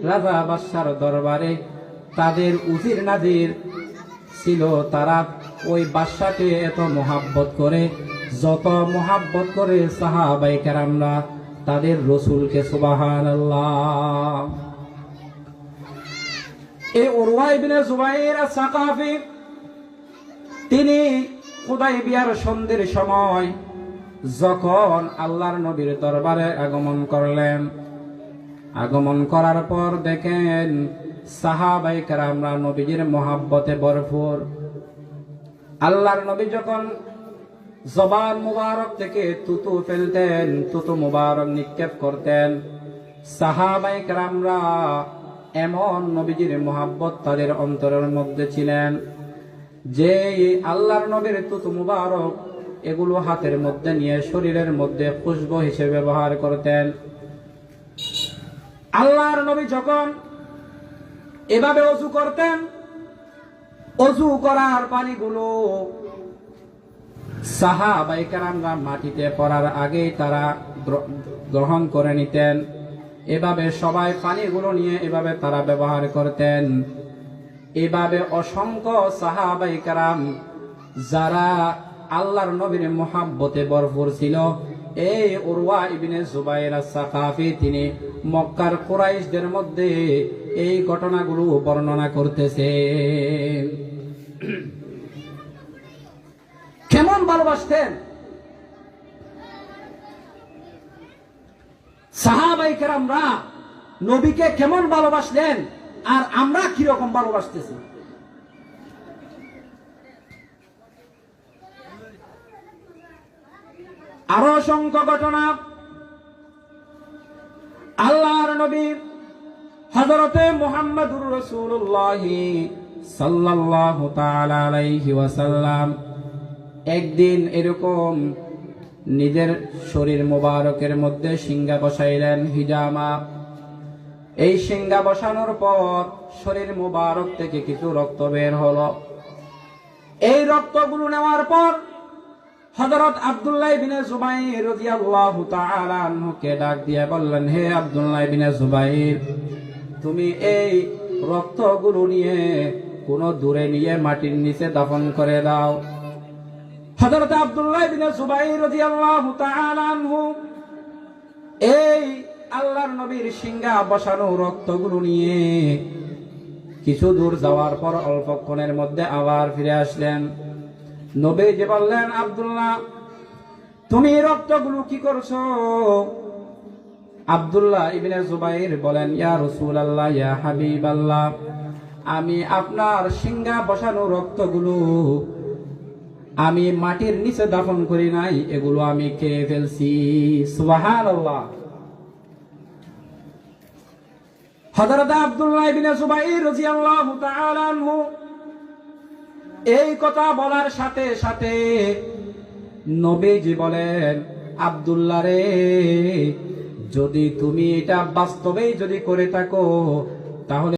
রাজা বাদশার দরবারে তাদের উজির নাজির ছিল, তারা ওই বাদশাকে এত মোহাব্বত করে, যত মোহাব্বত করে সাহাবায়ে কেরামরা তাদের রসুলকে। সুবহানাল্লাহ। এই উরওয়া ইবনে জুবাইর আস-সাকাফি তিনি হুদায়বিয়ার সন্ধির সময় যখন আল্লাহর নবীর দরবারে আগমন করলেন, আগমন করার পর দেখেন সাহাবায়ে কেরামরা নবীজির মোহাব্বতে ভরপুর। আল্লাহর নবী যখন জবান মুবারক থেকে তুতু ফেলতেন, তুতু মুবারক নিক্ষেপ করতেন, সাহাবায়ে কেরামরা এমন নবীজির মোহাব্বত তাদের অন্তরের মধ্যে ছিলেন যে আল্লাহর নবীর তুতু মুবারক এগুলো হাতের মধ্যে নিয়ে শরীরের মধ্যে খুশবু হিসেবে ব্যবহার করতেন। আল্লাহর নবী যখন এভাবে ওযু করতেন, ওযু করার পানিগুলো সাহাবায়ে কেরামরা মাটিতে পড়ার আগেই তারা গ্রহণ করে নিতেন। এভাবে সবাই পানিগুলো নিয়ে এভাবে তারা ব্যবহার করতেন। এভাবে অসংখ্য সাহাবায়ে কেরাম যারা আল্লাহর নবীর মুহাব্বতে ভরপুর ছিল, এই উরওয়া ইবনে জুবাইর আস-সাকাফি তিনি মক্কার কুরাইশদের মধ্যে এই ঘটনাগুলো বর্ণনা করতেছেন। কেমন ভালোবাসতেন সাহাবায়ে কেরামরা, নবীকে কেমন ভালোবাসলেন, আর আমরা কিরকম ভালোবাসতেছি। আরো অসংখ্য ঘটনা। আল্লাহর নবী হযরতে মুহাম্মদুর রাসূলুল্লাহ সাল্লাল্লাহু তাআলা আলাইহি ওয়াসাল্লাম একদিন এরকম নিজের শরীর মোবারকের মধ্যে সিংহা বসাইলেন, হিজামা। এই সিংহা বসানোর পর শরীর মোবারক থেকে কিছু রক্ত বের হলো। এই রক্তগুলো নেওয়ার পর হযরত আব্দুল্লাহ ইবনে জুবাইর রাদিয়াল্লাহু তাআলা আনহুকে ডাক দিয়ে বললেন, হে আব্দুল্লাহ ইবনে জুবাইর, তুমি এই রক্তগুলো নিয়ে কোন দূরে নিয়ে মাটির নিচে দাফন করে দাও। হযরত আব্দুল্লাহ ইবনে জুবাইর রাদিয়াল্লাহু তাআলা আনহু এই আল্লাহর নবীর সিংহা বসানো রক্তগুলো নিয়ে কিছু দূর যাওয়ার পর অল্পক্ষণের মধ্যে আবার ফিরে আসলেন। নবীজি বললেন, আব্দুল্লাহ, তুমি রক্তগুলো কি করছো? আব্দুল্লাহ ইবনে জুবাইর বলেন, ইয়া রাসূলুল্লাহ, ইয়া হাবিবাল্লাহ, আমি আপনার সিংহা বসানো রক্তগুলো আমি মাটির নিচে দাফন করি নাই, এগুলো আমি খেয়ে ফেলছি। সুবহানাল্লাহ। হযরত আব্দুল্লাহ ইবনে জুবাইর রাদিয়াল্লাহু তাআলা আনহু এই কথা বলার সাথে সাথে নবীজি বলেন, আব্দুল্লাহ রে, যদি তুমি এটা বাস্তবেই যদি করে থাকো তাহলে